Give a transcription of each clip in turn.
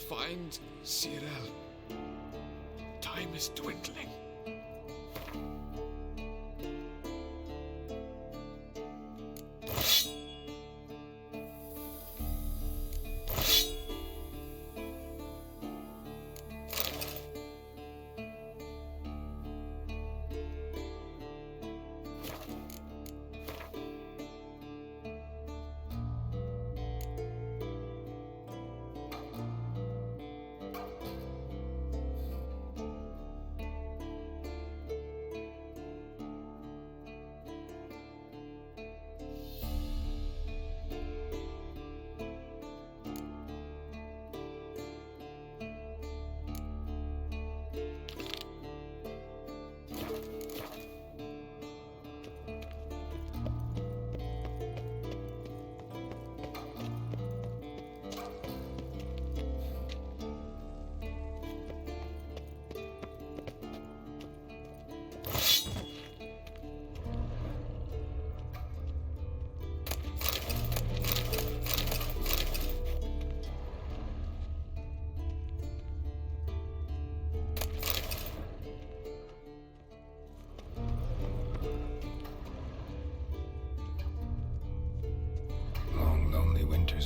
Find Cyril. Time is dwindling.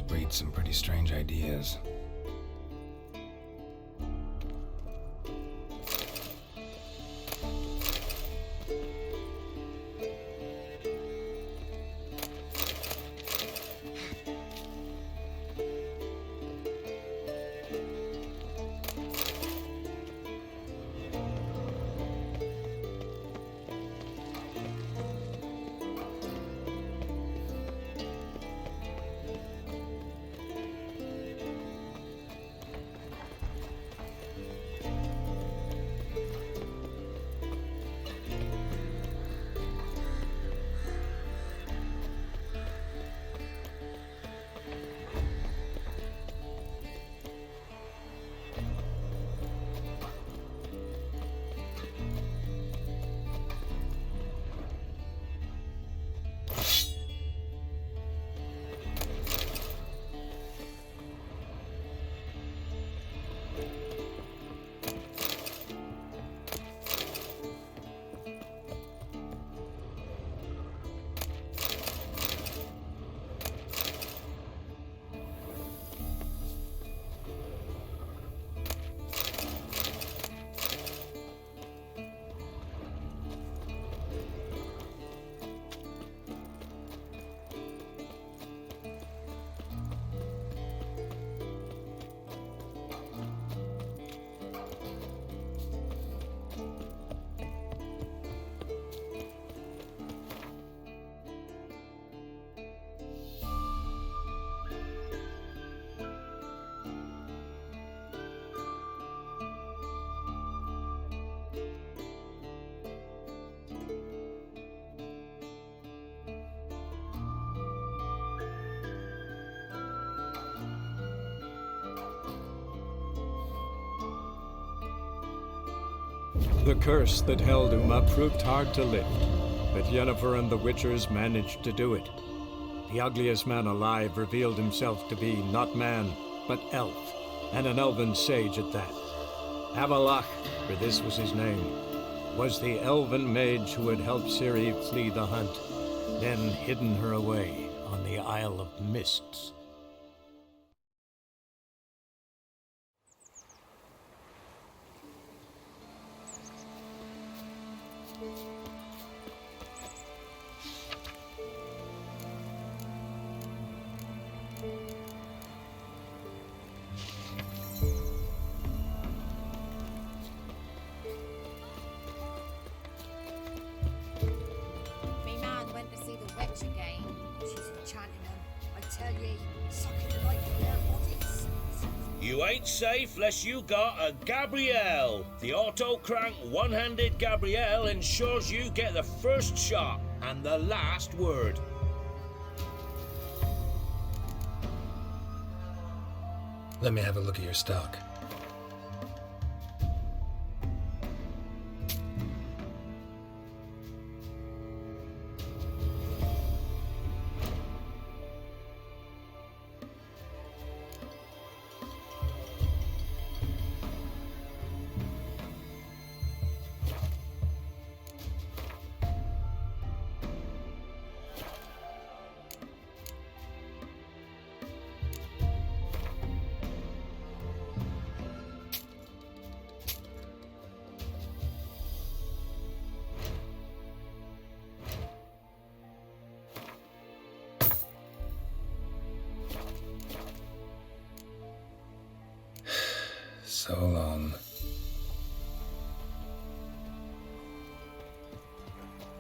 Breed some pretty strange ideas. The curse that held Uma proved hard to lift, but Yennefer and the Witchers managed to do it. The ugliest man alive revealed himself to be not man, but elf, and an elven sage at that. Avalach, for this was his name, was the elven mage who had helped Ciri flee the hunt, then hidden her away on the Isle of Mists. You ain't safe less you got a Gabrielle. The auto-crank one-handed Gabrielle ensures you get the first shot and the last word. Let me have a look at your stock. So long.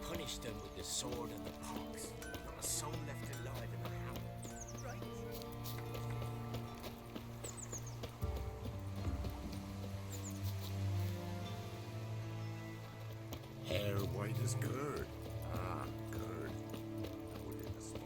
Punish them with the sword and the pox. Not a soul left alive in the hamlet. Right? Hair white as curd. Ah, curd. That would hit the spot.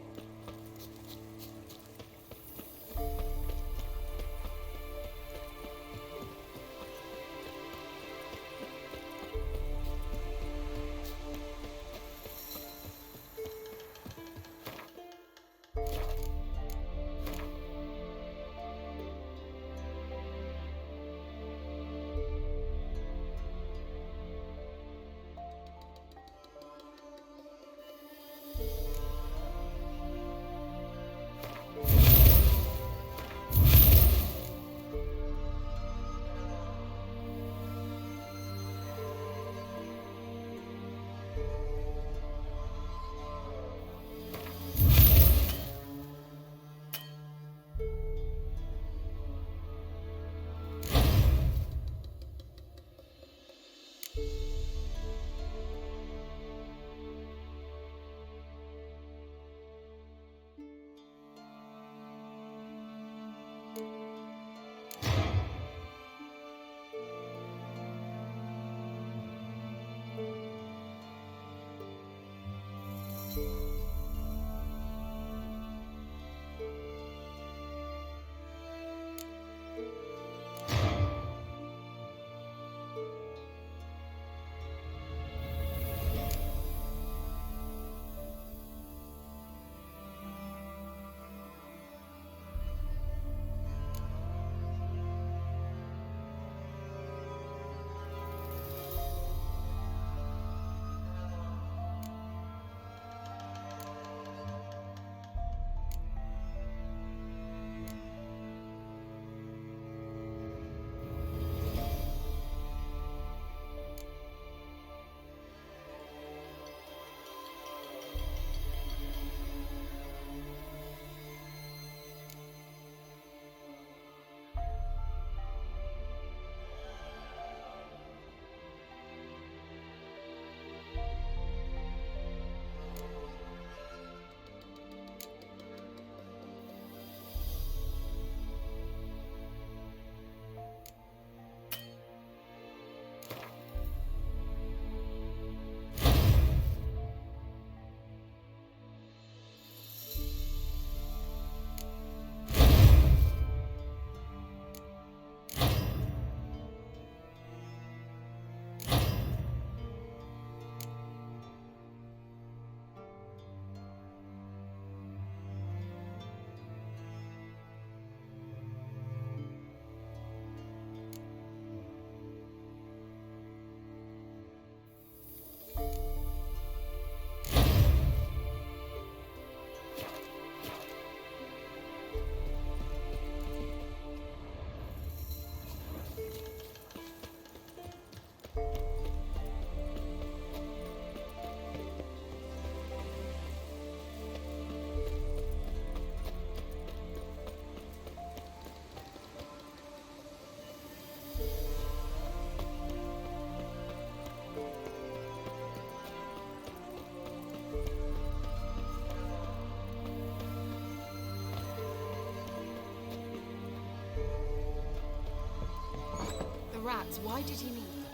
Rats, why did he need them?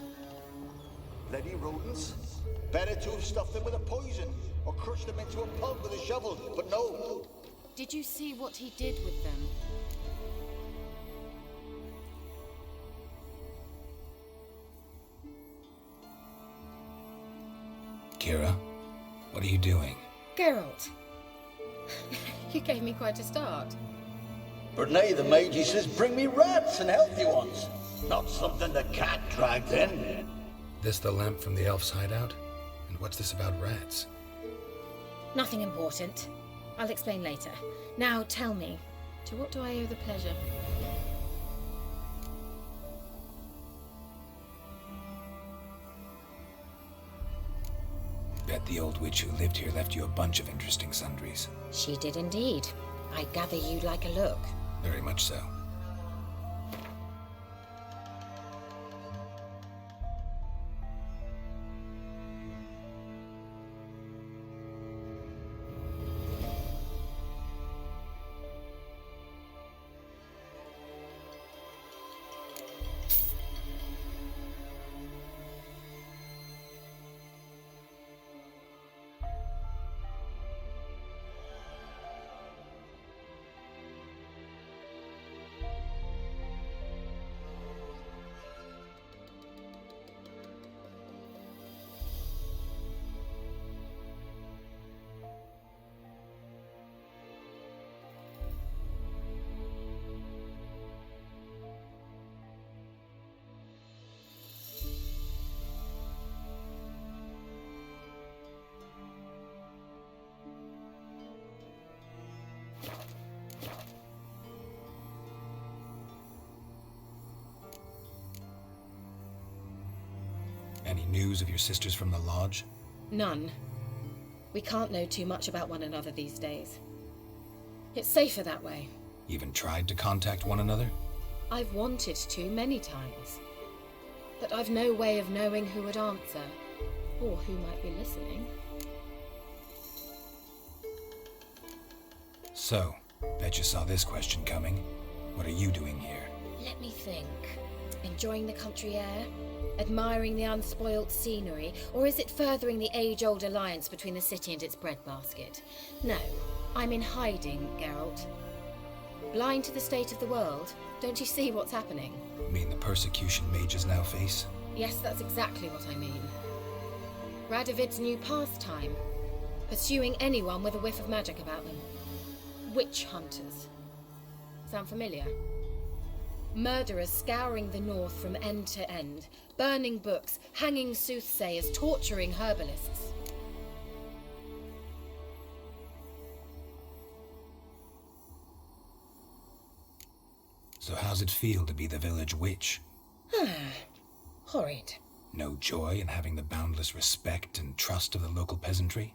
Bloody rodents. Better to have stuffed them with a poison or crushed them into a pulp with a shovel, but no. Did you see what he did with them? Kira, what are you doing? Geralt. You gave me quite a start. But nay, the mage, he says, bring me rats and healthy ones. Not something the cat dragged in. This the lamp from the elf's hideout? And what's this about rats? Nothing important. I'll explain later. Now tell me, to what do I owe the pleasure? Bet the old witch who lived here left you a bunch of interesting sundries. She did indeed. I gather you'd like a look. Very much so. Any news of your sisters from the lodge? None. We can't know too much about one another these days. It's safer that way. Even tried to contact one another? I've wanted to many times. But I've no way of knowing who would answer, or who might be listening. So, bet you saw this question coming. What are you doing here? Let me think. Enjoying the country air? Admiring the unspoilt scenery? Or is it furthering the age-old alliance between the city and its breadbasket? No, I'm in hiding, Geralt. Blind to the state of the world? Don't you see what's happening? Mean the persecution mages now face? Yes, that's exactly what I mean. Radovid's new pastime. Pursuing anyone with a whiff of magic about them. Witch hunters. Sound familiar? Murderers scouring the north from end to end, burning books, hanging soothsayers, torturing herbalists. So how's it feel to be the village witch? Horrid. No joy in having the boundless respect and trust of the local peasantry?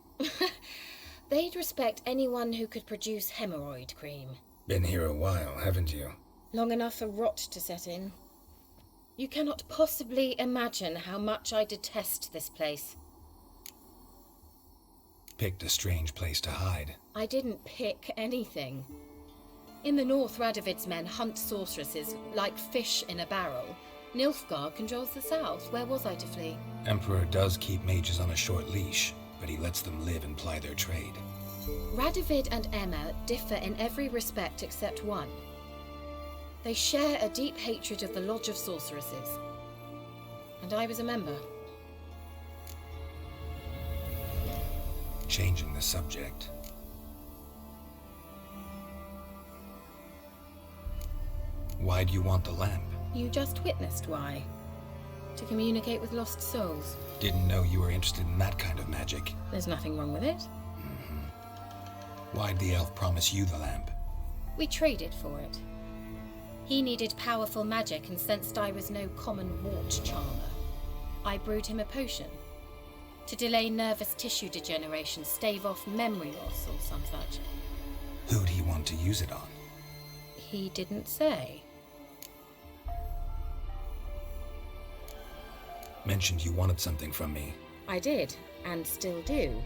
They'd respect anyone who could produce hemorrhoid cream. Been here a while, haven't you? Long enough for rot to set in. You cannot possibly imagine how much I detest this place. Picked a strange place to hide. I didn't pick anything. In the north, Radovid's men hunt sorceresses like fish in a barrel. Nilfgaard controls the south. Where was I to flee? Emperor does keep mages on a short leash, but he lets them live and ply their trade. Radovid and Emma differ in every respect except one. They share a deep hatred of the Lodge of Sorceresses. And I was a member. Changing the subject. Why do you want the lamp? You just witnessed why. To communicate with lost souls. Didn't know you were interested in that kind of magic. There's nothing wrong with it. Why'd the elf promise you the lamp? We traded for it. He needed powerful magic and sensed I was no common wart charmer. I brewed him a potion. To delay nervous tissue degeneration, stave off memory loss or some such. Who'd he want to use it on? He didn't say. Mentioned you wanted something from me. I did, and still do.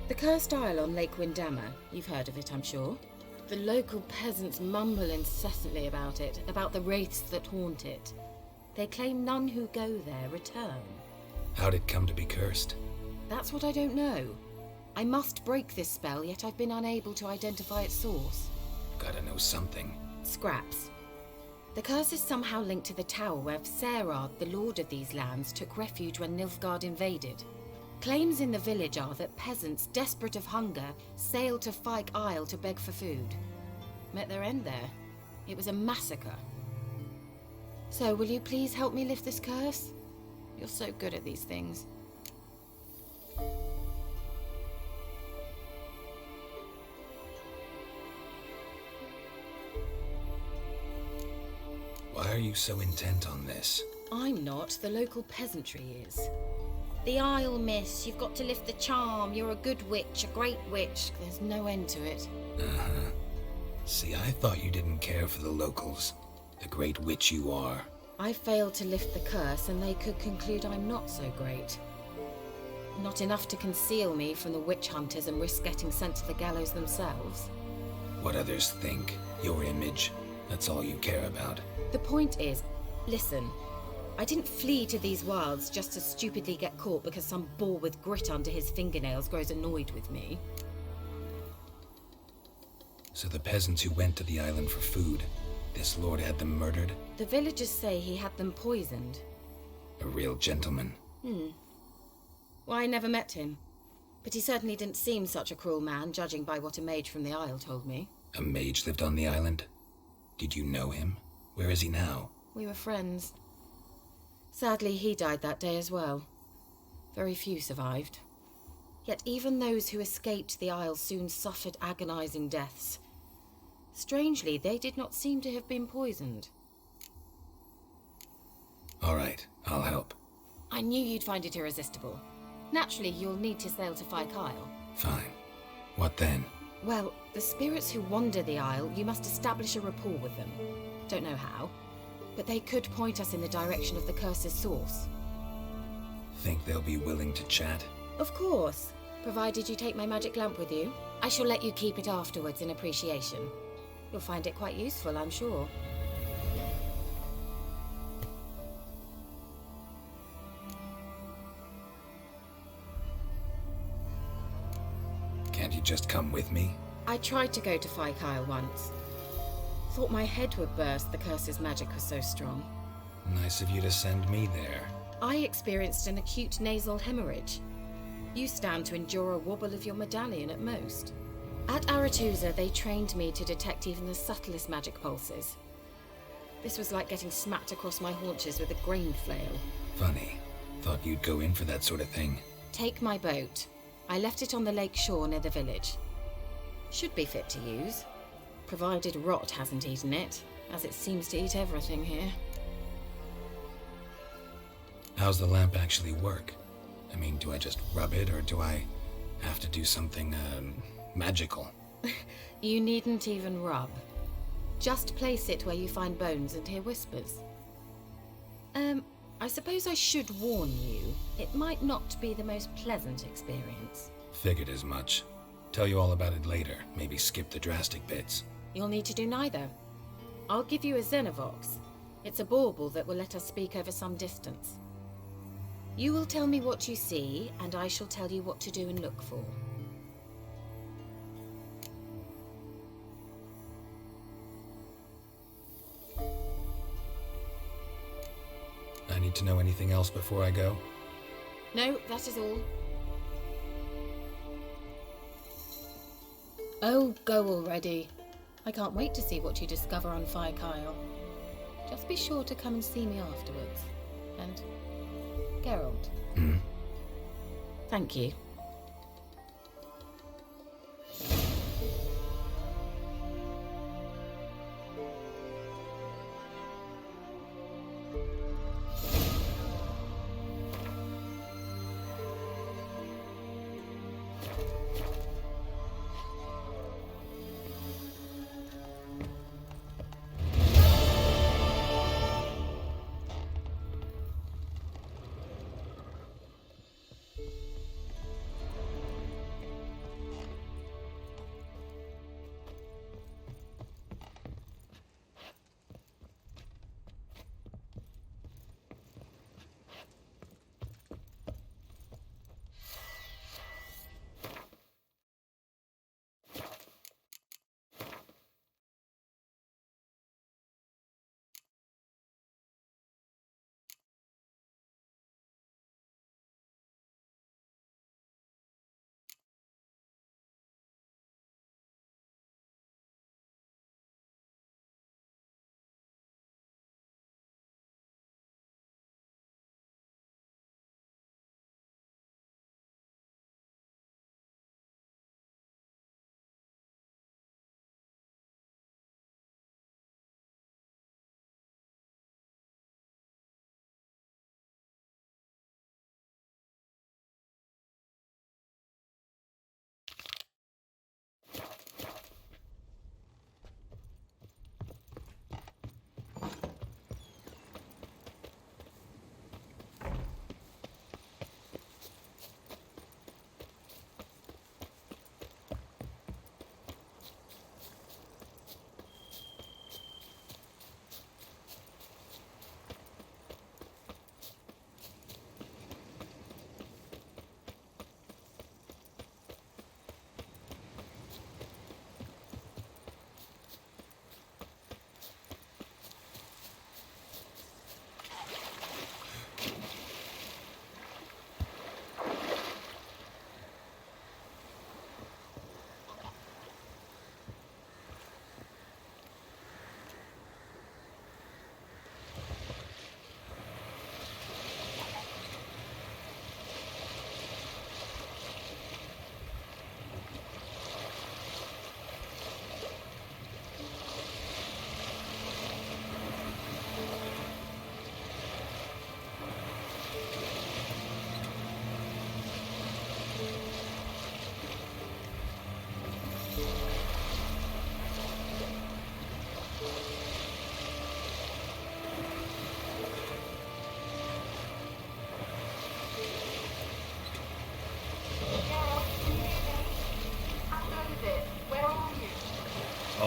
The Cursed Isle on Lake Windammer. You've heard of it, I'm sure. The local peasants mumble incessantly about it, about the wraiths that haunt it. They claim none who go there return. How'd it come to be cursed? That's what I don't know. I must break this spell, yet I've been unable to identify its source. Gotta know something. Scraps. The curse is somehow linked to the tower where Serard, the lord of these lands, took refuge when Nilfgaard invaded. Claims in the village are that peasants, desperate of hunger, sailed to Fyke Isle to beg for food. Met their end there. It was a massacre. So, will you please help me lift this curse? You're so good at these things. Why are you so intent on this? I'm not. The local peasantry is. The Isle, miss. You've got to lift the charm. You're a good witch, a great witch. There's no end to it. See, I thought you didn't care for the locals. The great witch you are. I failed to lift the curse, and they could conclude I'm not so great. Not enough to conceal me from the witch hunters and risk getting sent to the gallows themselves. What others think, your image, that's all you care about. The point is, listen, I didn't flee to these wilds just to stupidly get caught because some boar with grit under his fingernails grows annoyed with me. So the peasants who went to the island for food, this lord had them murdered? The villagers say he had them poisoned. A real gentleman. Well, I never met him. But he certainly didn't seem such a cruel man, judging by what a mage from the Isle told me. A mage lived on the island? Did you know him? Where is he now? We were friends. Sadly, he died that day as well. Very few survived. Yet even those who escaped the Isle soon suffered agonizing deaths. Strangely, they did not seem to have been poisoned. All right, I'll help. I knew you'd find it irresistible. Naturally, you'll need to sail to Phi Kyle. Fine. What then? Well, the spirits who wander the Isle, you must establish a rapport with them. Don't know how, but they could point us in the direction of the curse's source. Think they'll be willing to chat? Of course, provided you take my magic lamp with you. I shall let you keep it afterwards in appreciation. You'll find it quite useful, I'm sure. Can't you just come with me? I tried to go to Phi Kyle once. Thought my head would burst, the curse's magic was so strong. Nice of you to send me there. I experienced an acute nasal hemorrhage. You stand to endure a wobble of your medallion at most. At Aretusa, they trained me to detect even the subtlest magic pulses. This was like getting smacked across my haunches with a grain flail. Funny. Thought you'd go in for that sort of thing. Take my boat. I left it on the lake shore near the village. Should be fit to use, provided rot hasn't eaten it, as it seems to eat everything here. How's the lamp actually work? I mean, do I just rub it, or do I have to do something, magical? You needn't even rub. Just place it where you find bones and hear whispers. I suppose I should warn you, it might not be the most pleasant experience. Figured as much. Tell you all about it later, maybe skip the drastic bits. You'll need to do neither. I'll give you a Xenovox. It's a bauble that will let us speak over some distance. You will tell me what you see, and I shall tell you what to do and look for. I need to know anything else before I go? No, that is all. Oh, go already. I can't wait to see what you discover on Phi Kyle. Just be sure to come and see me afterwards. And Geralt. Thank you.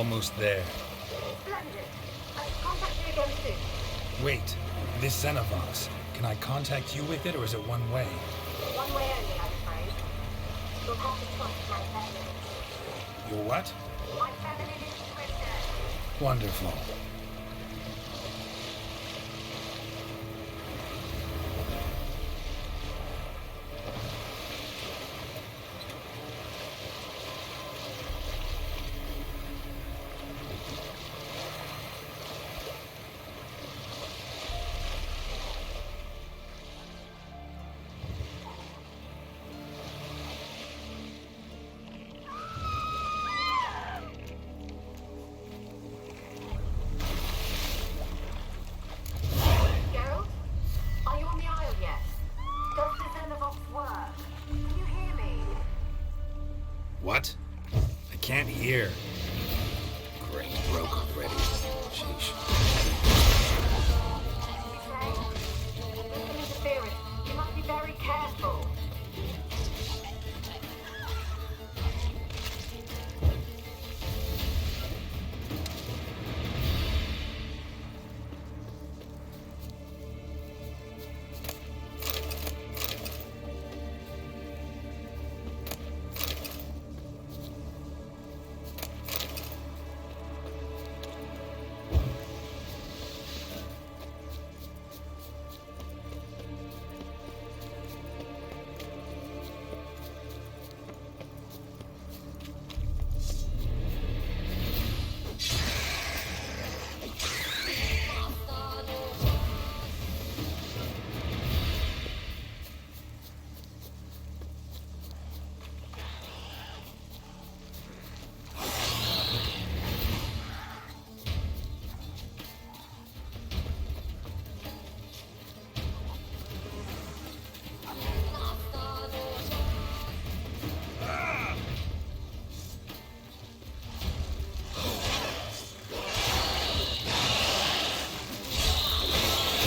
Almost there. Splendid. I shall contact you again soon. Wait, this Xenovox. Can I contact you with it, or is it one way? One way only, I'm afraid. You'll have to trust my feminine. Your what? My feminine intuition. Wonderful. Geralt? Are you on the Isle yet? Does the Xenovox work? Can you hear me? What? I can't hear. Great, broke already. Sheesh. There's some interference. You must be very careful.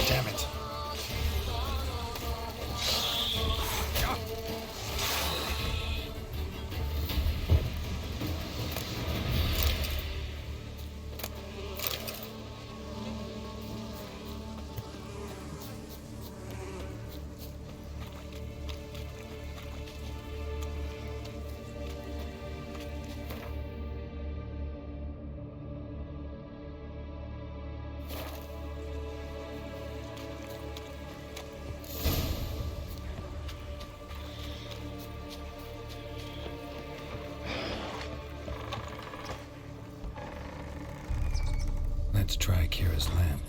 Damn it. Let's try Kira's lamp.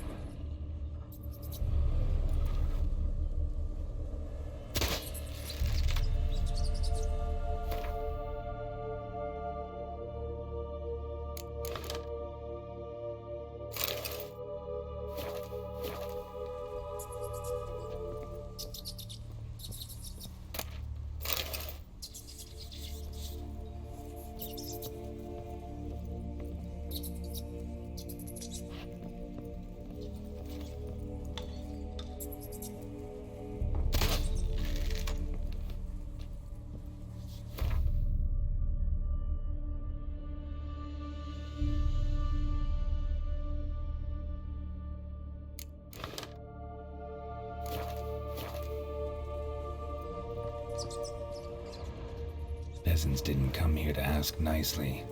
Peasants didn't come here to ask nicely.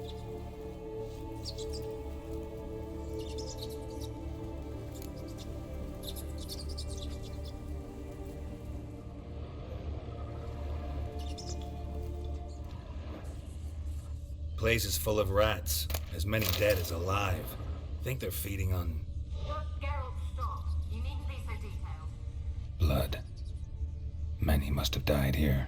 Place is full of rats, as many dead as alive. Think they're feeding on Geralt, stop. You needn't be so detailed. blood. Many must have died here.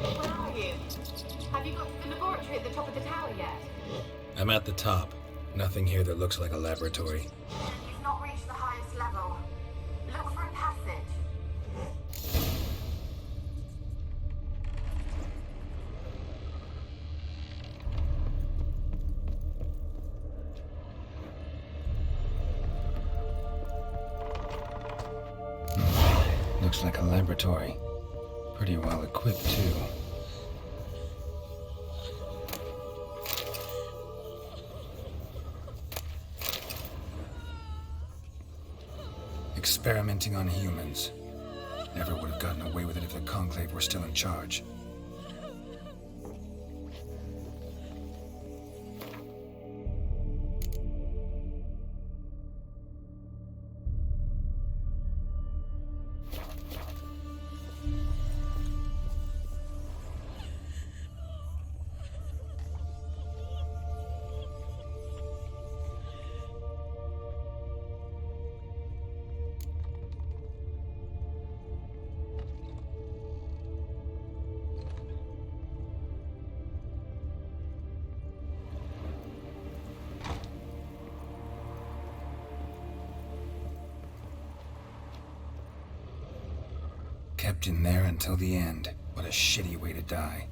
Where are you? Have you got to the laboratory at the top of the tower yet? I'm at the top. Nothing here that looks like a laboratory. You've not reached the highest level. Look for a passage. Looks like a laboratory. Pretty well equipped, too. Experimenting on humans. Never would have gotten away with it if the Conclave were still in charge. Kept in there until the end. What a shitty way to die.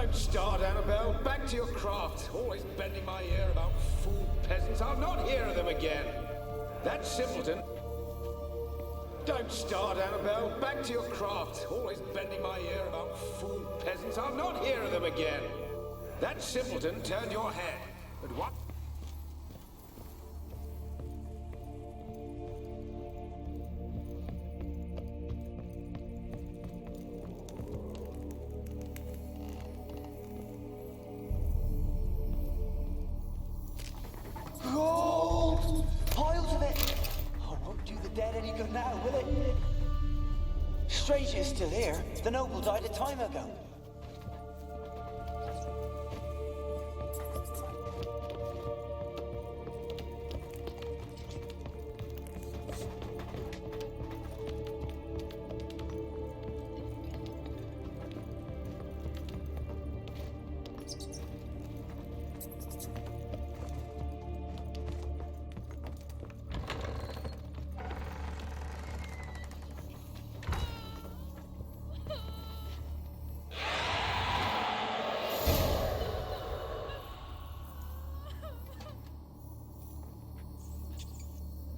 Don't start, Annabelle. Back to your craft. Always bending my ear about fool peasants. I'll not hear of them again. That simpleton... Don't start, Annabelle. Back to your craft. Always bending my ear about fool peasants. I'll not hear of them again. That simpleton turned your head. But what... Gold! Piles of it! Oh, won't do the dead any good now, will it? Strange it's still here. The noble died a time ago.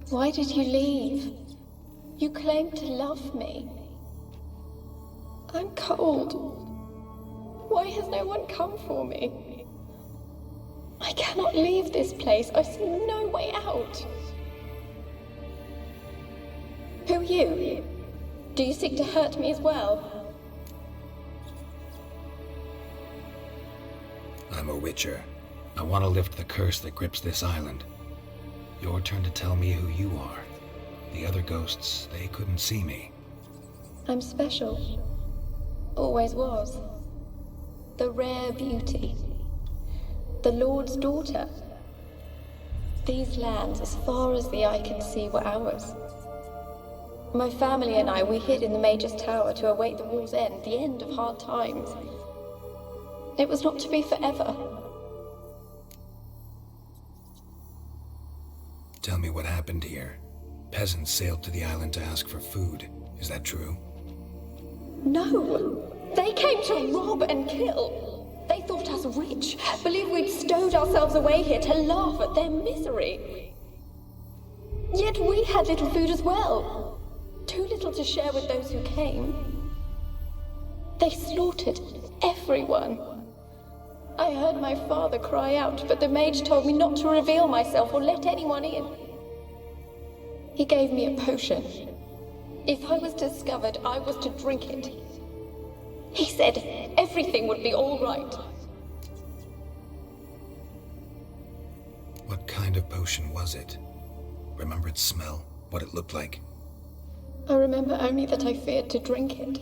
Why did you leave? You claimed to love me. I'm cold. Why has no one come for me? I cannot leave this place. I see no way out. Who are you? Do you seek to hurt me as well? I'm a witcher. I want to lift the curse that grips this island. Your turn to tell me who you are. The other ghosts, they couldn't see me. I'm special. Always was. The rare beauty. The Lord's daughter. These lands, as far as the eye can see, were ours. My family and I, we hid in the Major's Tower to await the war's end, the end of hard times. It was not to be forever. Tell me what happened here. Peasants sailed to the island to ask for food. Is that true? No! They came to rob and kill. They thought us rich, believed we'd stowed ourselves away here to laugh at their misery. Yet we had little food as well. Too little to share with those who came. They slaughtered everyone. I heard my father cry out, but the mage told me not to reveal myself or let anyone in. He gave me a potion. If I was discovered, I was to drink it. He said everything would be all right. What kind of potion was it? Remember its smell? What it looked like? I remember only that I feared to drink it.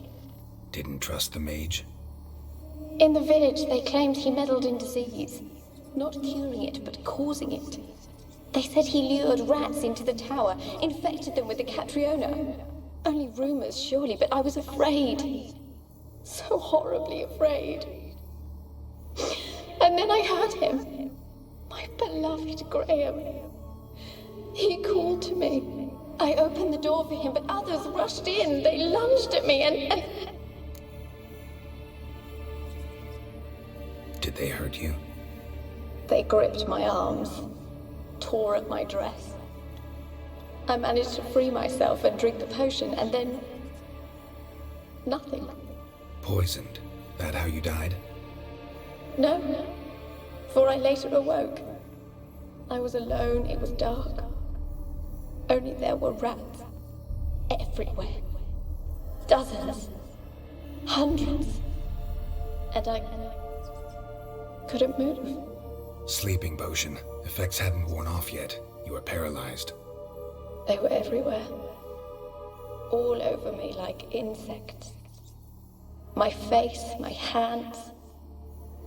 Didn't trust the mage? In the village, they claimed he meddled in disease. Not curing it, but causing it. They said he lured rats into the tower, infected them with the Catriona. Only rumors, surely, but I was afraid. So horribly afraid. And then I heard him. My beloved Graham. He called to me. I opened the door for him, but others rushed in. They lunged at me and... Did they hurt you? They gripped my arms, tore at my dress. I managed to free myself and drink the potion, and then... nothing. Poisoned? That how you died? No, for I later awoke. I was alone, it was dark. Only there were rats. Everywhere. Dozens. Hundreds. And I couldn't move. Sleeping potion. Effects hadn't worn off yet. You were paralyzed. They were everywhere. All over me like insects. My face, my hands.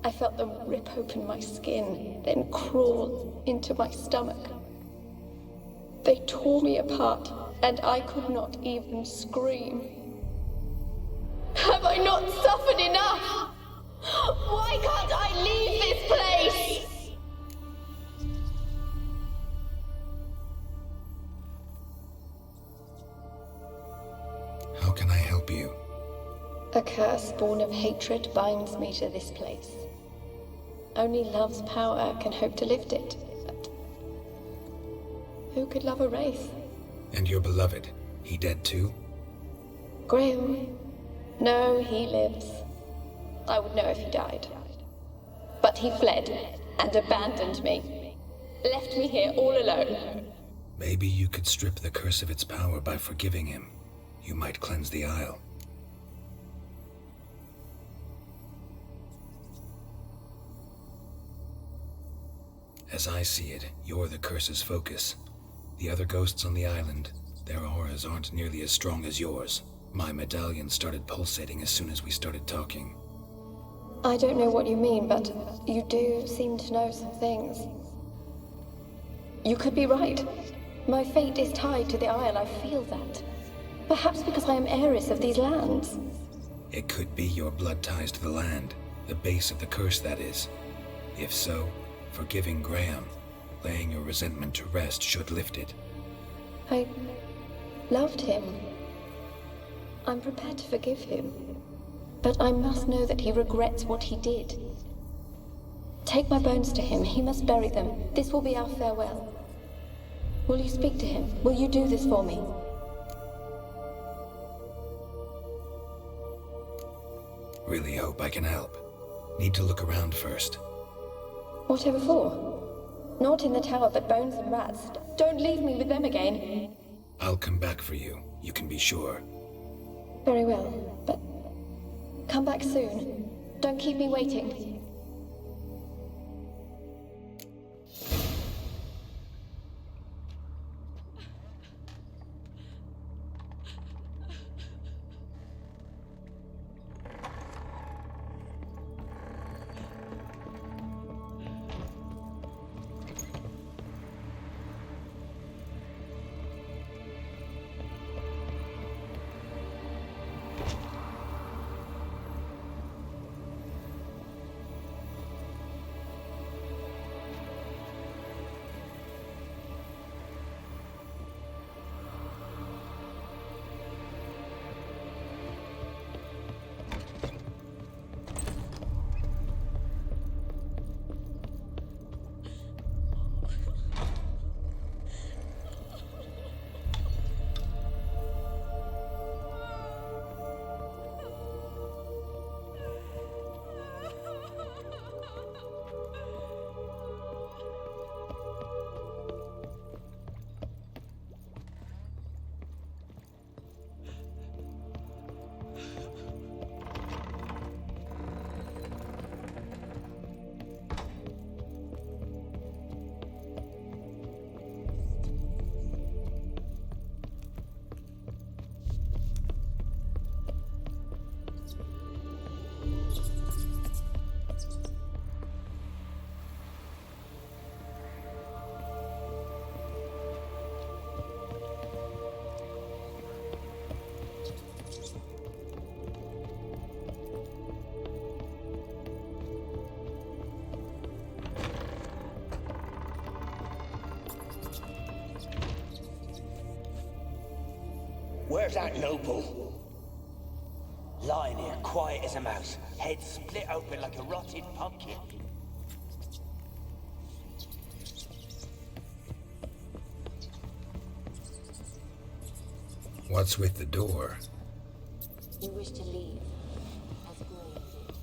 I felt them rip open my skin, then crawl into my stomach. They tore me apart, and I could not even scream. Have I not suffered enough? Why can't I leave this place? How can I help you? A curse born of hatred binds me to this place. Only love's power can hope to lift it. But who could love a wraith? And your beloved, he dead too? Graham? No, he lives. I would know if he died. But he fled and abandoned me. Left me here all alone. Maybe you could strip the curse of its power by forgiving him. You might cleanse the Isle. As I see it, you're the curse's focus. The other ghosts on the island, their auras aren't nearly as strong as yours. My medallion started pulsating as soon as we started talking. I don't know what you mean, but you do seem to know some things. You could be right. My fate is tied to the Isle, I feel that. Perhaps because I am heiress of these lands. It could be your blood ties to the land, the base of the curse, that is. If so, forgiving Graham, laying your resentment to rest should lift it. I loved him. I'm prepared to forgive him. But I must know that he regrets what he did. Take my bones to him. He must bury them. This will be our farewell. Will you speak to him? Will you do this for me? Really hope I can help. Need to look around first. Whatever for? Not in the tower, but bones and rats. Don't leave me with them again. I'll come back for you, you can be sure. Very well, but come back soon. Don't keep me waiting. Where's that noble? Lying here, quiet as a mouse, head split open like a rotted pumpkin. What's with the door? You wish to leave, as Graham did.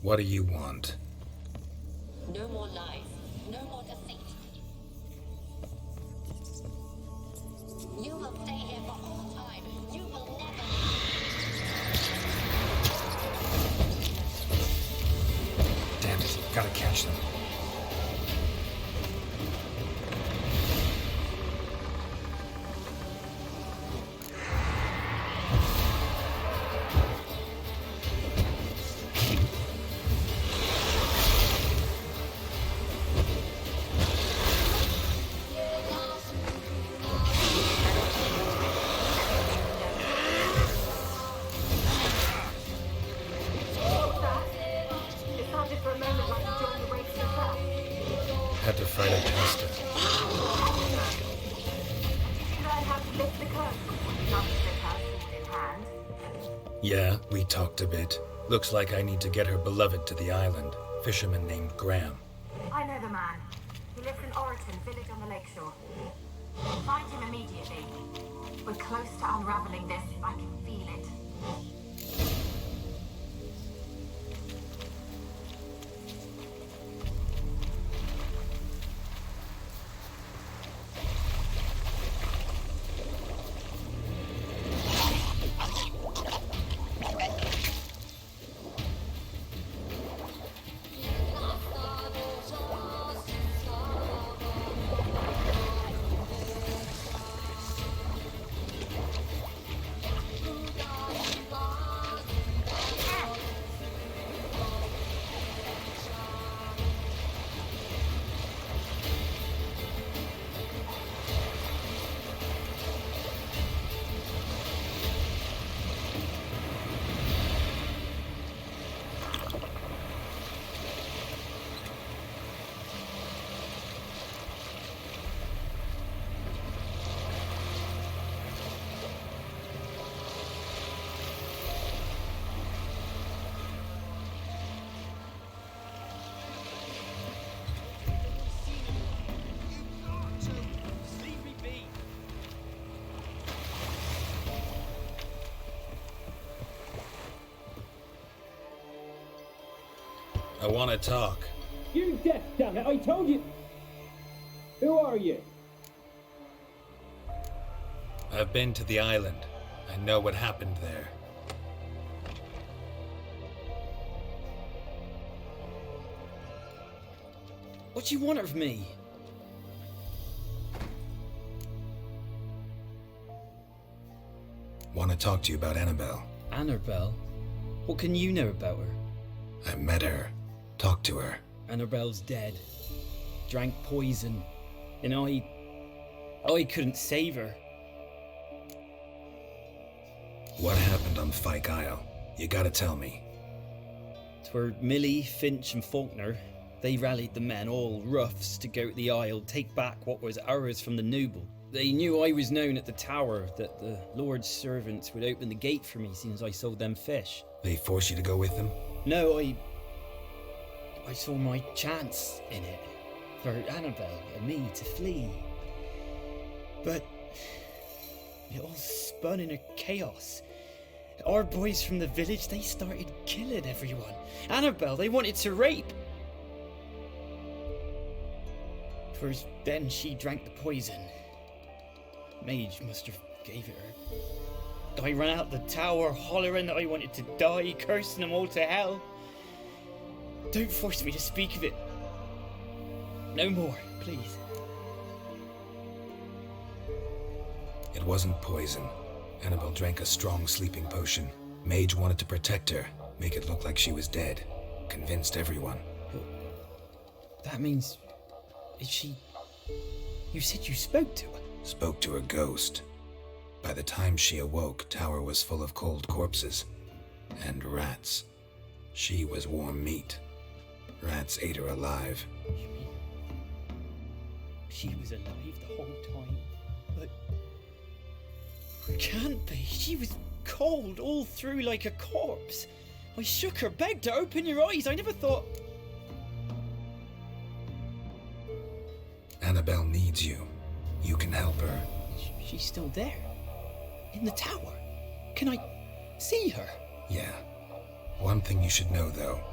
What do you want? No more lies, no more deceit. You will stay here for all time. You will never leave. Damn it, gotta catch them. Had to fight it past it. You don't have to lift the curse. Not to slip out sword in hand. Yeah, we talked a bit. Looks like I need to get her beloved to the island. Fisherman named Graham. I know the man. He lives in Oriton, village on the lakeshore. Find him immediately. We're close to unraveling this. I can feel it. I want to talk. You deaf, damn it! I told you. Who are you? I've been to the island. I know what happened there. What do you want of me? Want to talk to you about Annabelle. Annabelle? What can you know about her? I met her. Talked to her. Annabelle's dead. Drank poison. And I couldn't save her. What happened on Fyke Isle? You gotta tell me. 'Twere Millie, Finch and Faulkner. They rallied the men, all roughs, to go to the Isle, take back what was ours from the noble. They knew I was known at the tower, that the Lord's servants would open the gate for me since I sold them fish. They forced you to go with them? No, I saw my chance in it, for Annabelle and me to flee. But it all spun in a chaos. Our boys from the village, they started killing everyone. Annabelle, they wanted to rape. First, then she drank the poison. Mage must have gave it her. I ran out the tower hollering that I wanted to die, cursing them all to hell. Don't force me to speak of it. No more, please. It wasn't poison. Annabelle drank a strong sleeping potion. Mage wanted to protect her, make it look like she was dead. Convinced everyone. That means... is she... You said you spoke to her? Spoke to her ghost. By the time she awoke, tower was full of cold corpses. And rats. She was warm meat. Rats ate her alive. She was alive the whole time, but... Can't be. She was cold all through like a corpse. I shook her, begged her, open your eyes. I never thought... Annabelle needs you. You can help her. She's still there. In the tower. Can I see her? Yeah. One thing you should know, though.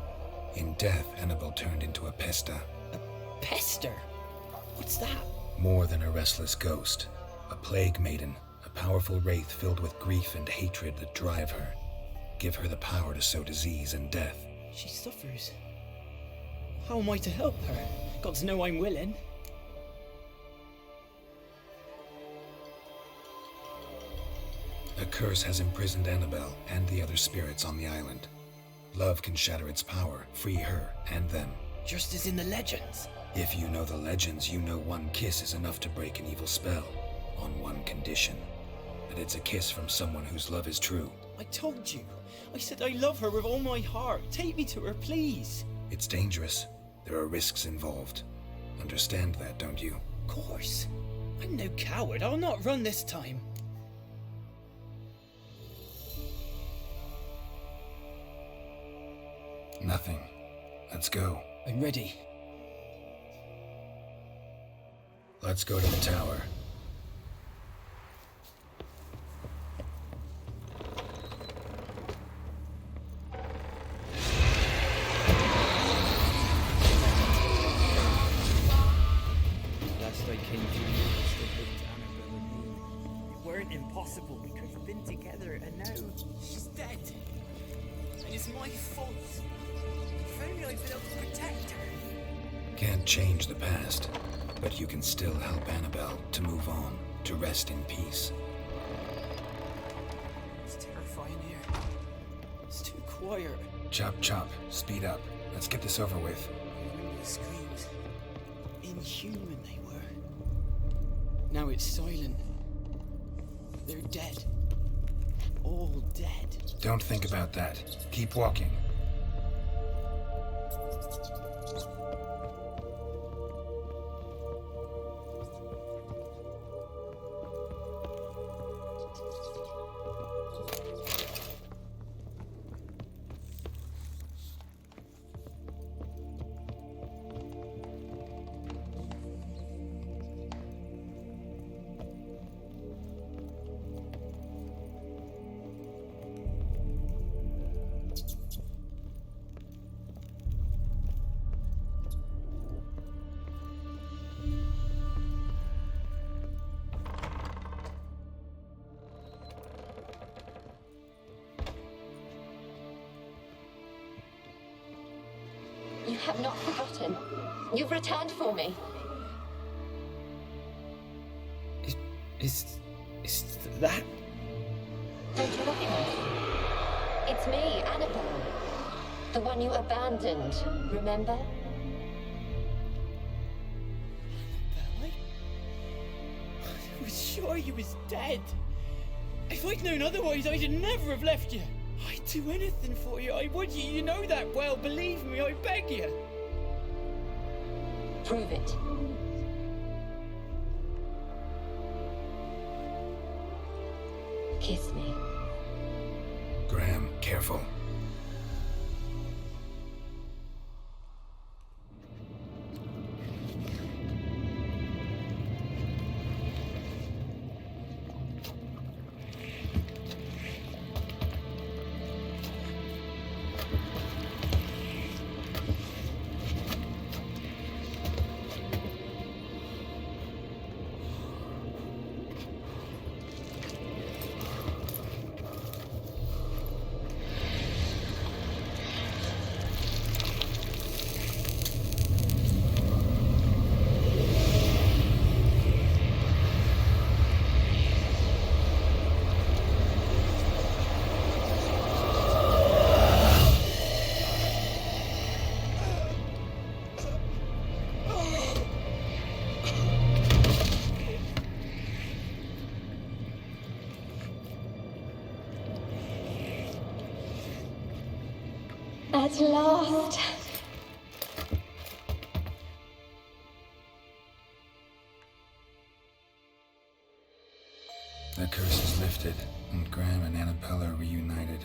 In death, Annabelle turned into a pesta. A pester? What's that? More than a restless ghost. A plague maiden. A powerful wraith filled with grief and hatred that drive her. Give her the power to sow disease and death. She suffers. How am I to help her? Gods know I'm willing. A curse has imprisoned Annabelle and the other spirits on the island. Love can shatter its power, free her and them. Just as in the legends. If you know the legends, you know one kiss is enough to break an evil spell. On one condition. That it's a kiss from someone whose love is true. I told you. I said I love her with all my heart. Take me to her, please. It's dangerous. There are risks involved. Understand that, don't you? Of course. I'm no coward. I'll not run this time. Nothing. Let's go. I'm ready. Let's go to the tower. Last I came through you, I still looked at Annabelle and me. We weren't impossible. We could have been together, and now she's dead. And it's my fault. If only I'd been able to protect her. Can't change the past, but you can still help Annabelle to move on, to rest in peace. It's terrifying here. It's too quiet. Chop, chop. Speed up. Let's get this over with. I remember the screams. Inhuman they were. Now it's silent. They're dead. All dead. Don't think about that. Keep walking. You have not forgotten. You've returned for me. Is that? Don't you recognize? It's me, Annabelle. The one you abandoned, remember? Annabelle? I was sure you was dead. If I'd known otherwise, I'd never have left you. I'd do anything for you. I would. You know that well. Believe me, I beg you. Prove it. Kiss me. Graham, careful. At last. The curse is lifted, and Graham and Annabelle are reunited.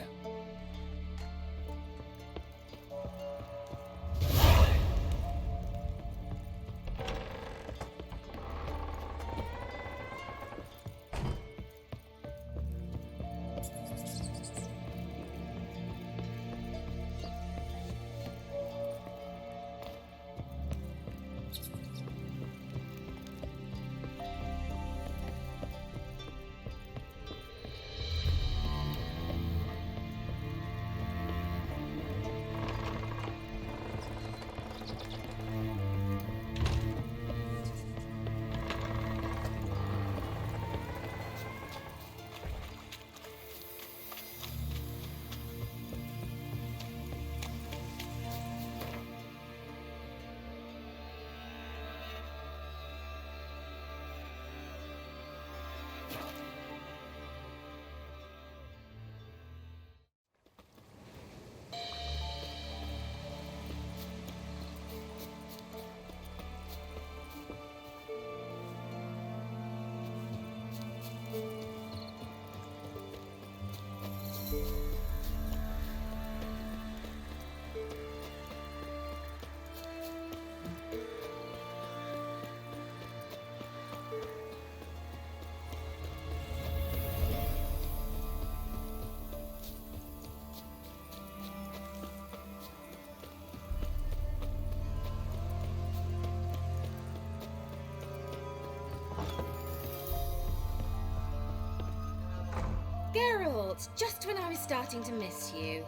Geralt, just when I was starting to miss you.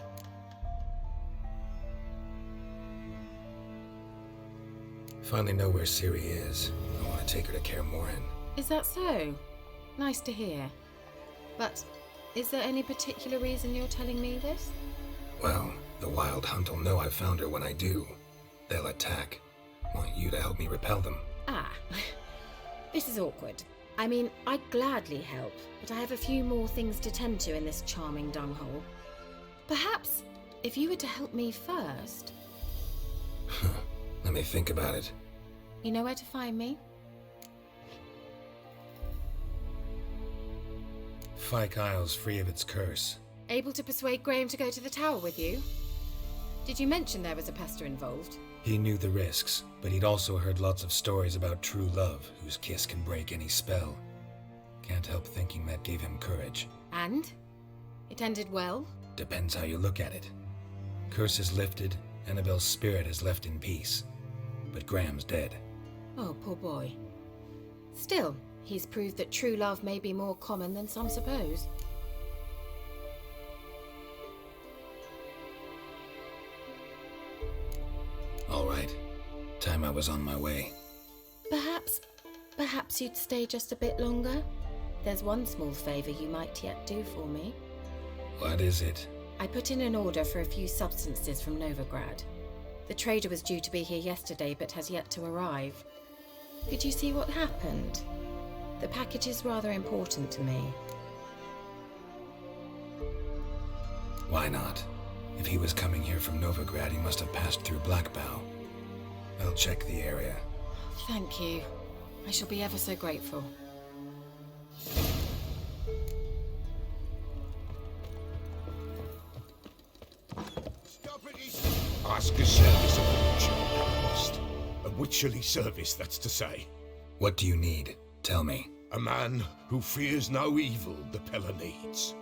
Finally know where Ciri is. I want to take her to Kaer Morhen. Is that so? Nice to hear. But is there any particular reason you're telling me this? Well, the Wild Hunt will know I've found her when I do. They'll attack. Want you to help me repel them. Ah, this is awkward. I mean, I'd gladly help, but I have a few more things to tend to in this charming dunghole. Perhaps, if you were to help me first... Let me think about it. You know where to find me? Fyke Isle's free of its curse. Able to persuade Graham to go to the tower with you? Did you mention there was a pester involved? He knew the risks, but he'd also heard lots of stories about true love, whose kiss can break any spell. Can't help thinking that gave him courage. And? It ended well? Depends how you look at it. Curse is lifted, Annabelle's spirit is left in peace. But Graham's dead. Oh, poor boy. Still, he's proved that true love may be more common than some suppose. All right. Time I was on my way. Perhaps you'd stay just a bit longer? There's one small favor you might yet do for me. What is it? I put in an order for a few substances from Novigrad. The trader was due to be here yesterday, but has yet to arrive. Did you see what happened? The package is rather important to me. Why not? If he was coming here from Novigrad, he must have passed through Blackbow. I'll check the area. Thank you. I shall be ever so grateful. Ask a service of a witcher, almost. A witcherly service, that's to say. What do you need? Tell me. A man who fears no evil the Pella needs.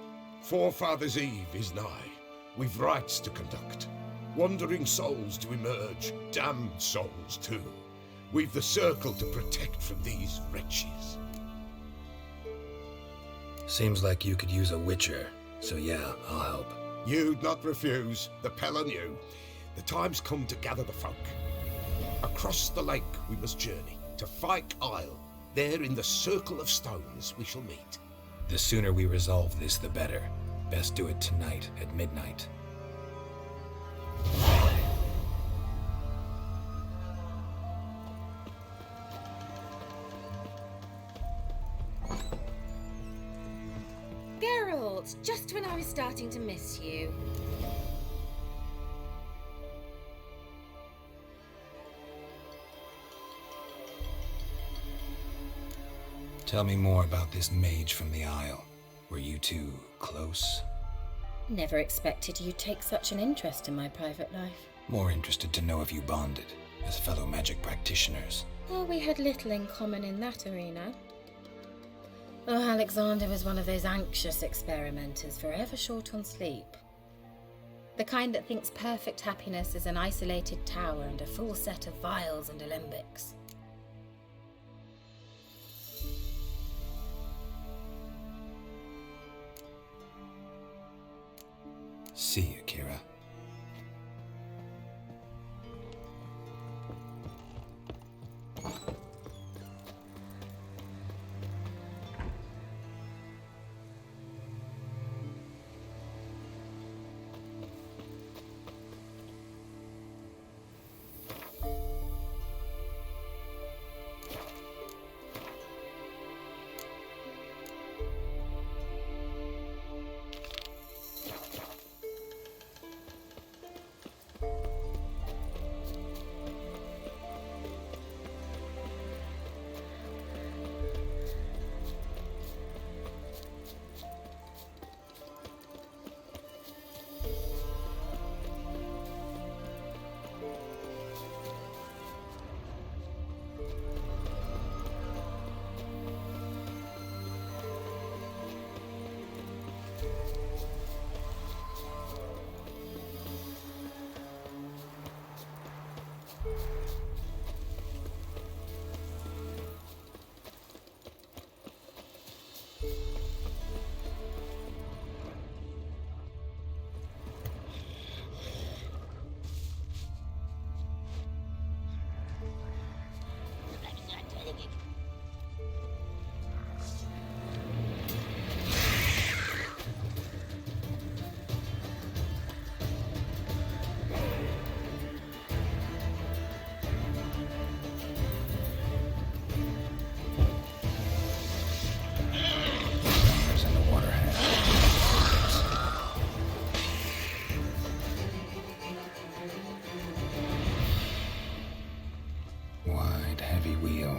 Forefathers' Eve is nigh. We've rites to conduct. Wandering souls to emerge. Damned souls, too. We've the circle to protect from these wretches. Seems like you could use a witcher. So yeah, I'll help. You'd not refuse. The Pella knew. The time's come to gather the folk. Across the lake we must journey, to Fyke Isle. There in the circle of stones we shall meet. The sooner we resolve this, the better. Best do it tonight at midnight. Geralt, just when I was starting to miss you. Tell me more about this mage from the Isle. Were you two close? Never expected you'd take such an interest in my private life. More interested to know if you bonded, as fellow magic practitioners. Well, we had little in common in that arena. Oh, Alexander was one of those anxious experimenters, forever short on sleep. The kind that thinks perfect happiness is an isolated tower and a full set of vials and alembics. See you, Kira.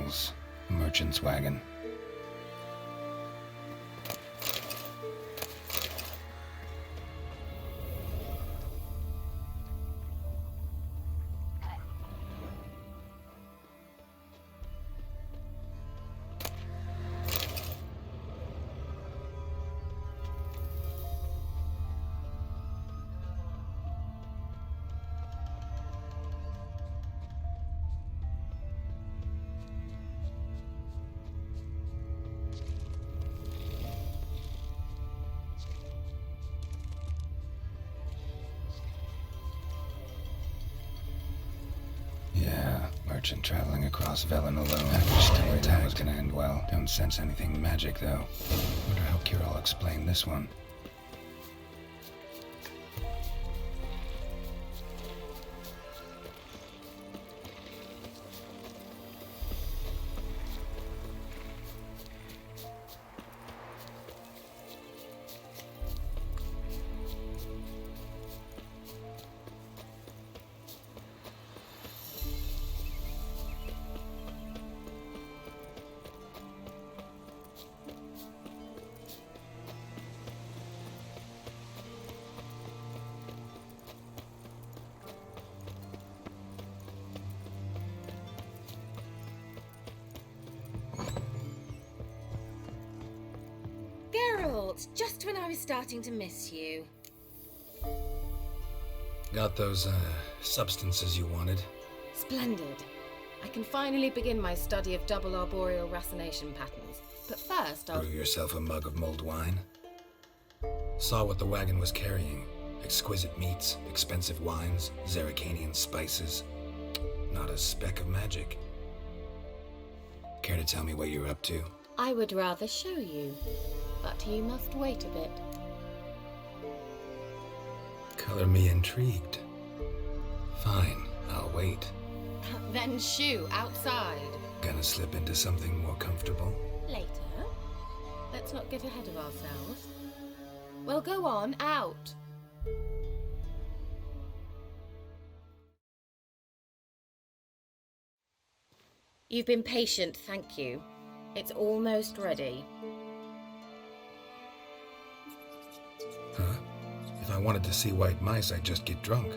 animals. A merchant's wagon. Merchant traveling across Velen alone. I just knew that was gonna end well. Don't sense anything magic, though. Wonder how Kira will explain this one. Geralt, just when I was starting to miss you. Got those, substances you wanted? Splendid. I can finally begin my study of double arboreal racination patterns. But first, I'll... Brew yourself a mug of mulled wine? Saw what the wagon was carrying. Exquisite meats, expensive wines, Zerrikanian spices. Not a speck of magic. Care to tell me what you're up to? I would rather show you, but you must wait a bit. Color me intrigued. Fine, I'll wait. Then shoo, outside. Gonna slip into something more comfortable? Later. Let's not get ahead of ourselves. Well, go on, out. You've been patient, thank you. It's almost ready. Huh? If I wanted to see white mice, I'd just get drunk.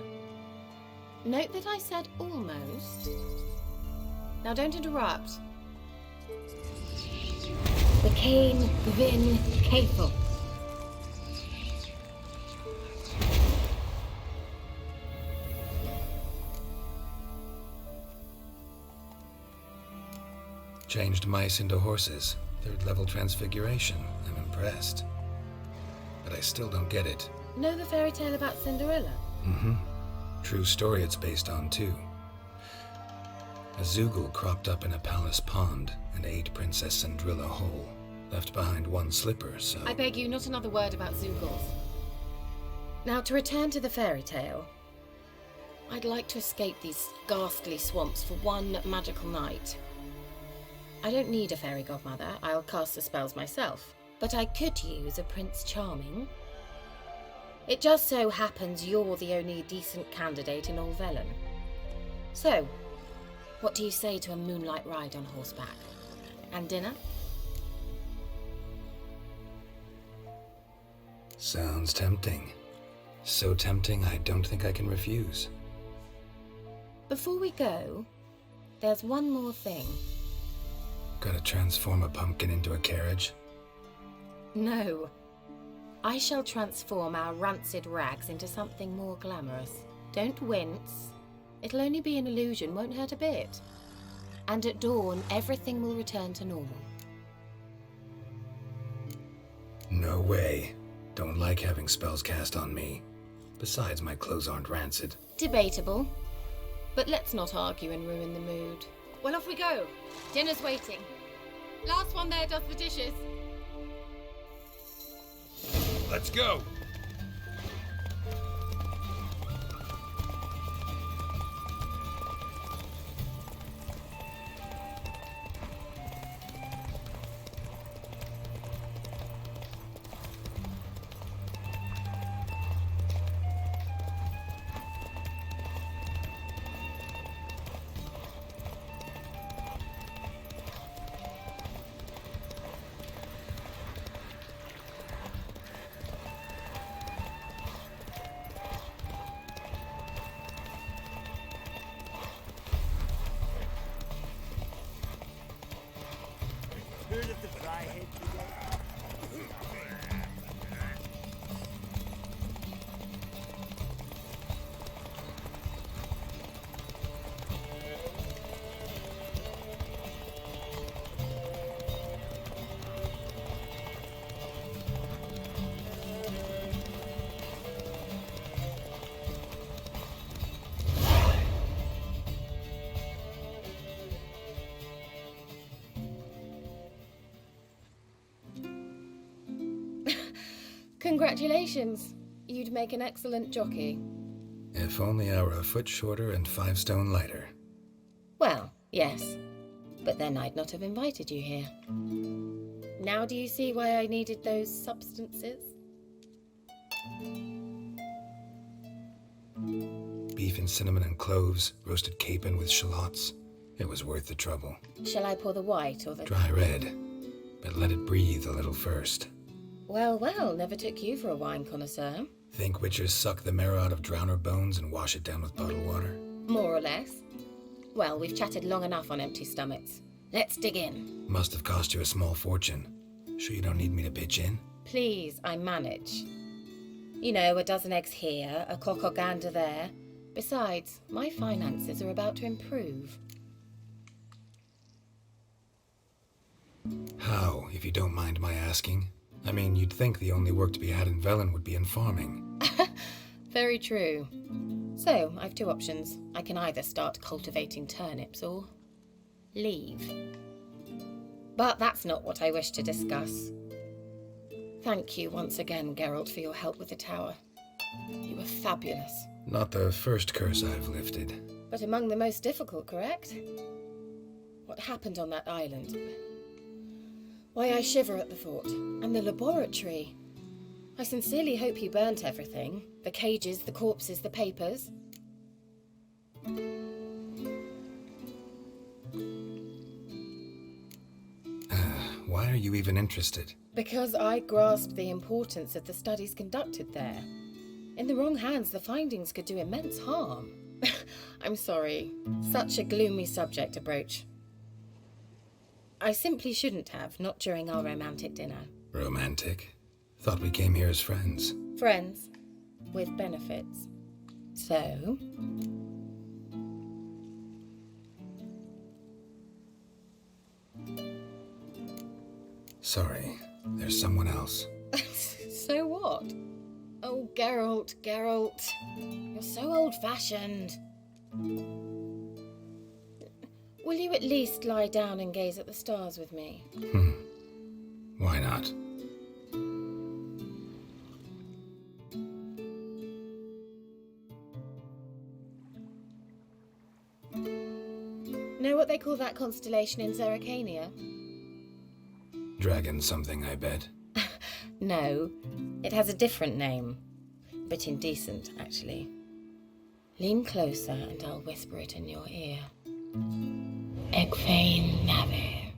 Note that I said almost. Now don't interrupt. The Cain Vin Capel. Changed mice into horses. Third level transfiguration. I'm impressed. But I still don't get it. Know the fairy tale about Cinderella? Mm-hmm. True story it's based on, too. A Zoogle cropped up in a palace pond and ate Princess Cinderella whole. Left behind one slipper, so... I beg you, not another word about Zoogles. Now, to return to the fairy tale. I'd like to escape these ghastly swamps for one magical night. I don't need a fairy godmother, I'll cast the spells myself. But I could use a Prince Charming. It just so happens you're the only decent candidate in all Velen. So, what do you say to a moonlight ride on horseback? And dinner? Sounds tempting. So tempting, I don't think I can refuse. Before we go, there's one more thing. Gotta transform a pumpkin into a carriage? No. I shall transform our rancid rags into something more glamorous. Don't wince. It'll only be an illusion, won't hurt a bit. And at dawn, everything will return to normal. No way. Don't like having spells cast on me. Besides, my clothes aren't rancid. Debatable. But let's not argue and ruin the mood. Well, off we go. Dinner's waiting. Last one there does the dishes. Let's go! I hit today? Congratulations. You'd make an excellent jockey. If only I were a foot shorter and 5 stone lighter. Well, yes. But then I'd not have invited you here. Now do you see why I needed those substances? Beef and cinnamon and cloves, roasted capon with shallots. It was worth the trouble. Shall I pour the white or the... Dry red, but let it breathe a little first. Well, well, never took you for a wine connoisseur. Think witchers suck the marrow out of drowner bones and wash it down with bottled water? More or less. Well, we've chatted long enough on empty stomachs. Let's dig in. Must have cost you a small fortune. Sure you don't need me to pitch in? Please, I manage. You know, a dozen eggs here, a cock or gander there. Besides, my finances are about to improve. How, if you don't mind my asking? I mean, you'd think the only work to be had in Velen would be in farming. Very true. So, I've 2 options. I can either start cultivating turnips or leave. But that's not what I wish to discuss. Thank you once again, Geralt, for your help with the tower. You were fabulous. Not the first curse I've lifted. But among the most difficult, correct? What happened on that island? Why, I shiver at the thought. And the laboratory. I sincerely hope you burnt everything. The cages, the corpses, the papers. Why are you even interested? Because I grasped the importance of the studies conducted there. In the wrong hands, the findings could do immense harm. I'm sorry. Such a gloomy subject to broach. I simply shouldn't have, not during our romantic dinner. Romantic? Thought we came here as friends. Friends. With benefits. So... Sorry, there's someone else. So what? Oh, Geralt, Geralt. You're so old-fashioned. Will you at least lie down and gaze at the stars with me? Why not? Know what they call that constellation in Zerrikania? Dragon something, I bet. No, it has a different name. But indecent, actually. Lean closer and I'll whisper it in your ear. Egfain Nave.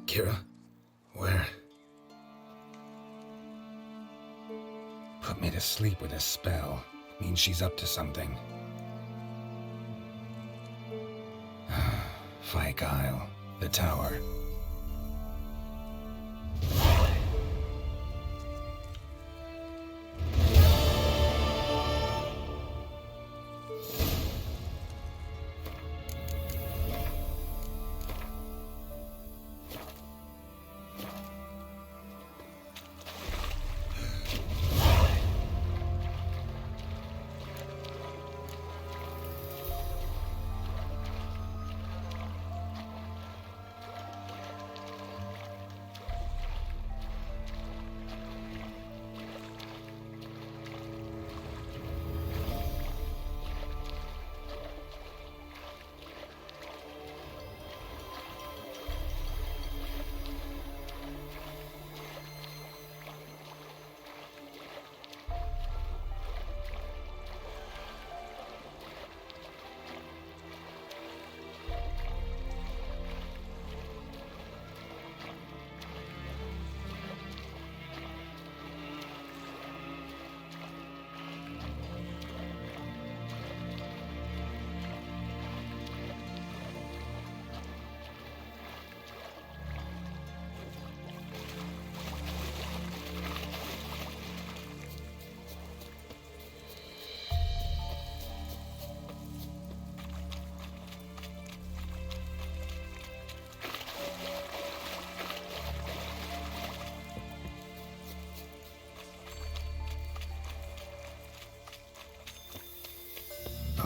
Kira? Where? Put me to sleep with a spell. Means she's up to something. Fyke Isle, the tower.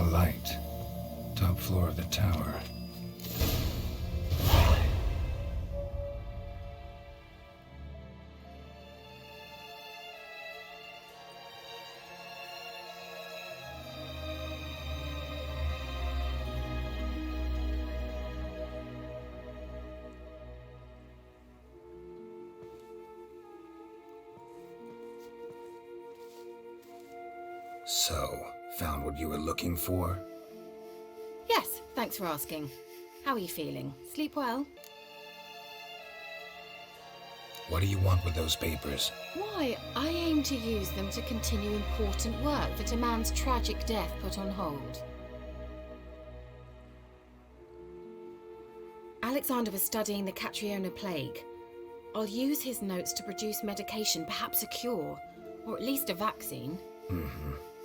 light. Top floor of the tower. So, found what you were looking for? Yes, thanks for asking. How are you feeling? Sleep well? What do you want with those papers? Why, I aim to use them to continue important work that a man's tragic death put on hold. Alexander was studying the Catriona plague. I'll use his notes to produce medication, perhaps a cure, or at least a vaccine.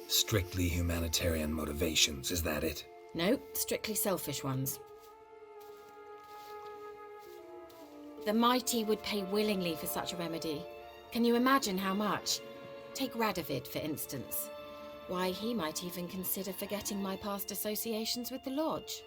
Strictly humanitarian motivations, is that it? No, strictly selfish ones. The mighty would pay willingly for such a remedy. Can you imagine how much? Take Radovid, for instance. Why, he might even consider forgetting my past associations with the Lodge.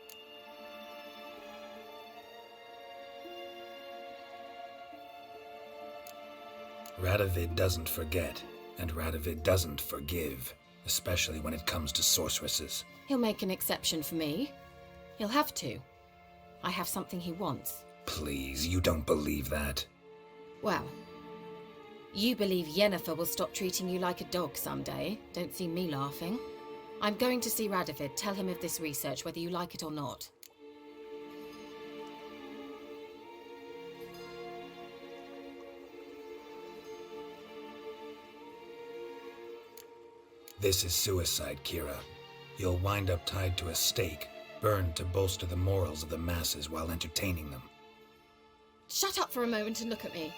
Radovid doesn't forget, and Radovid doesn't forgive, especially when it comes to sorceresses. He'll make an exception for me. He'll have to. I have something he wants. Please, you don't believe that. Well, you believe Yennefer will stop treating you like a dog someday. Don't see me laughing. I'm going to see Radovid, tell him of this research, whether you like it or not. This is suicide, Kira. You'll wind up tied to a stake, burned to bolster the morals of the masses while entertaining them. Shut up for a moment and look at me.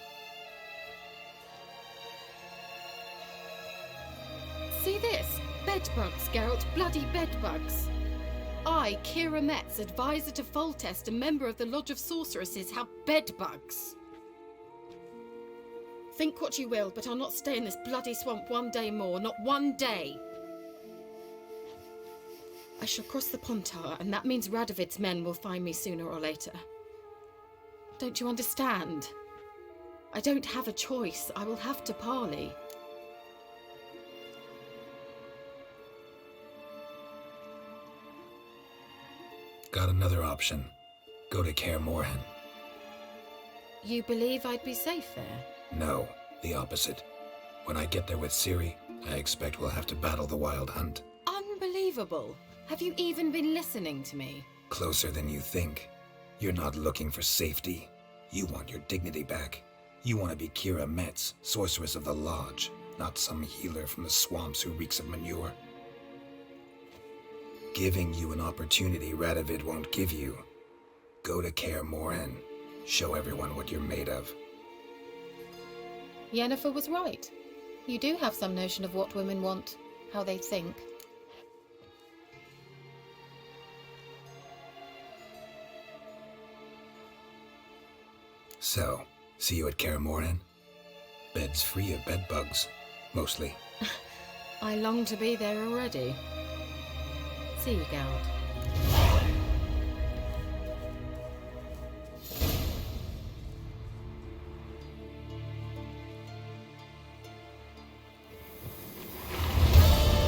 See this? Bedbugs, Geralt. Bloody bedbugs. I, Kira Metz, advisor to Foltest, a member of the Lodge of Sorceresses, have bedbugs. Think what you will, but I'll not stay in this bloody swamp one day more. Not one day. I shall cross the Pontar, and that means Radovid's men will find me sooner or later. Don't you understand? I don't have a choice. I will have to parley. Got another option. Go to Kaer Morhen. You believe I'd be safe there? No, the opposite. When I get there with Ciri, I expect we'll have to battle the Wild Hunt. Unbelievable. Have you even been listening to me? Closer than you think. You're not looking for safety. You want your dignity back. You want to be Kira Metz, sorceress of the Lodge, not some healer from the swamps who reeks of manure. Giving you an opportunity Radovid won't give you. Go to Kaer Morhen. Show everyone what you're made of. Yennefer was right. You do have some notion of what women want, how they think. So, see you at Kaer Morhen? Beds free of bedbugs, mostly. I long to be there already. See you, Geralt.